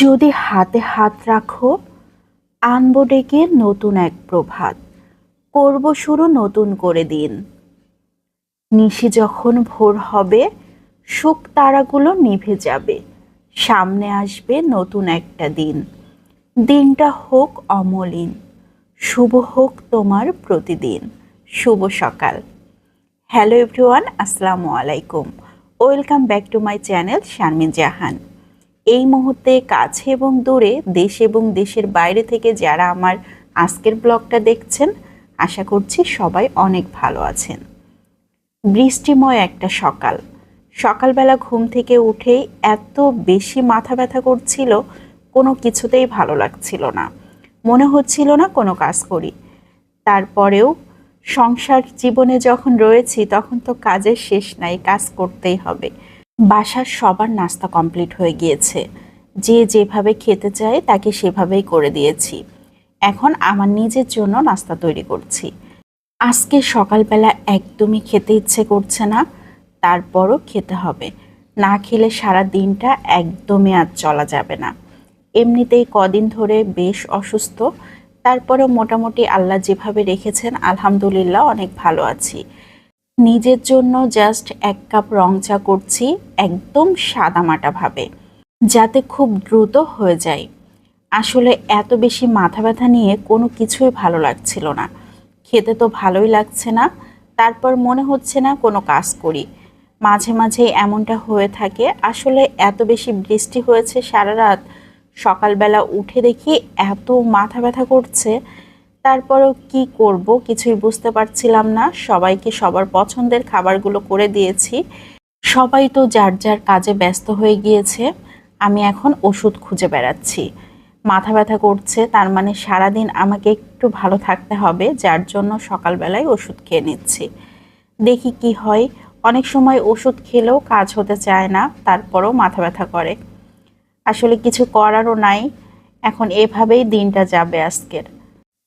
যদি হাতে হাত রাখো, আনবো ডেকে নতুন এক প্রভাত, করব শুরু নতুন করে দিন। নিশি যখন ভোর হবে, সুখ তারাগুলো নিভে যাবে, সামনে আসবে নতুন একটা দিন। দিনটা হোক অমলিন, শুভ হোক তোমার প্রতিদিন। শুভ সকাল। হ্যালো এভরিওয়ান, আসসালামু আলাইকুম। Welcome back to my channel Sharmin Jahan. এই মুহূর্তে কাছে এবং দূরে, দেশ এবং দেশের বাইরে থেকে যারা আমার আজকের ব্লগটা দেখছেন, আশা করছি সবাই অনেক ভালো আছেন। বৃষ্টিময় একটা সকাল। সকালবেলা ঘুম থেকে উঠেই এত বেশি মাথা ব্যথা করছিল, কোনো কিছুতেই ভালো লাগছিল না, মনে হচ্ছিল না কোনো কাজ করি। তারপরেও সংসার জীবনে যখন রয়েছি তখন তো কাজের শেষ নাই, কাজ করতেই হবে। বাসার সবার নাস্তা কমপ্লিট হয়ে গিয়েছে, যে যেভাবে খেতে চায় তাকে সেভাবেই করে দিয়েছি। এখন আমার নিজের জন্য নাস্তা তৈরি করছি। আজকে সকালবেলা একদমই খেতে ইচ্ছে করছে না, তারপরও খেতে হবে। না খেলে সারা দিনটা একদমই আর চলা যাবে না। এমনিতেই কদিন ধরে বেশ অসুস্থ, তারপরেও মোটামুটি আল্লাহ যেভাবে রেখেছেন আলহামদুলিল্লাহ অনেক ভালো আছি। নিজের জন্য জাস্ট 1 কাপ রং চা করছি, একদম সাদামাটাভাবে, যাতে খুব দ্রুত হয়ে যায়। আসলে এত বেশি মাথা ব্যথা নিয়ে কোনো কিছুই ভালো লাগছিল না, খেতে তো ভালোই লাগছে না, তারপর মনে হচ্ছে না কোনো কাজ করি। মাঝে মাঝে এমনটা হয়ে থাকে। আসলে এত বেশি বৃষ্টি হয়েছে সারা রাত, সকালবেলা উঠে দেখি এত মাথা ব্যথা করছে, তারপরও কি করব কিছুই বুঝতে পারছিলাম না। সবাইকে সবার পছন্দের খাবারগুলো করে দিয়েছি, সবাই তো যার যার কাজে ব্যস্ত হয়ে গিয়েছে। আমি এখন ওষুধ খুঁজে বেড়াচ্ছি। মাথা ব্যথা করছে, তার মানে সারাদিন আমাকে একটু ভালো থাকতে হবে, যার জন্য সকালবেলায় ওষুধ খেয়ে নিচ্ছি। দেখি কি হয়। অনেক সময় ওষুধ খেলেও কাজ হতে চায় না, তারপরও মাথা ব্যথা করে। আসলে কিছু করারও নাই, এখন এভাবেই দিনটা যাবে আজকের।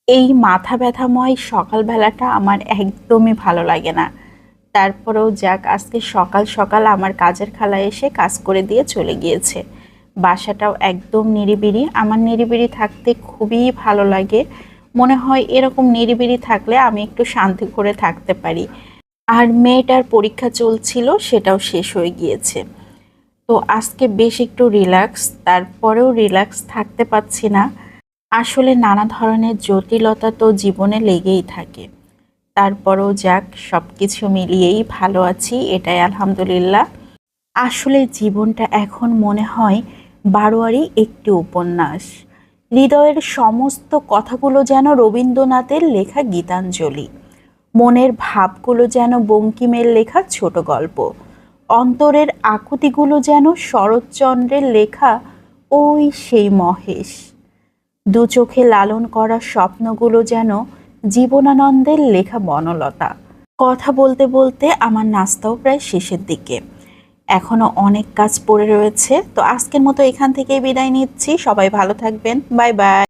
এই মাথা ব্যথাময় সকালবেলাটা আমার একদমই ভালো লাগে না। তারপরেও যাক, আজকে সকাল সকাল আমার কাজের খালা এসে কাজ করে দিয়ে চলে গিয়েছে। বাসাটাও একদম নিরিবিলি। আমার নিরিবিলি থাকতে খুবই ভালো লাগে। মনে হয় এরকম নিরিবিলি থাকলে আমি একটু শান্তি করে থাকতে পারি। আর মেয়েটার পরীক্ষা চলছিল, সেটাও শেষ হয়ে গিয়েছে। তো আজকে বেশ একটু রিল্যাক্স, তারপরেও রিল্যাক্স থাকতে পারছি না। আসলে নানা ধরনের জটিলতা তো জীবনে লেগেই থাকে, তারপরও যাক সব কিছু মিলিয়েই ভালো আছি, এটাই আলহামদুলিল্লাহ। আসলে জীবনটা এখন মনে হয় বারোয়ারি একটি উপন্যাস। হৃদয়ের সমস্ত কথাগুলো যেন রবীন্দ্রনাথের লেখা গীতাঞ্জলি, মনের ভাবগুলো যেন বঙ্কিমের লেখা ছোট গল্প, অন্তরের আকুতিগুলো যেন শরৎচন্দ্রের লেখা ওই সেই মহেশ, দু চোখে লালন করা স্বপ্নগুলো যেন জীবনানন্দের লেখা বনলতা। কথা বলতে বলতে আমার নাস্তাও প্রায় শেষের দিকে, এখনো অনেক কাজ পড়ে রয়েছে। তো আজকের মতো এখান থেকেই বিদায় নিচ্ছি। সবাই ভালো থাকবেন, বাই বাই।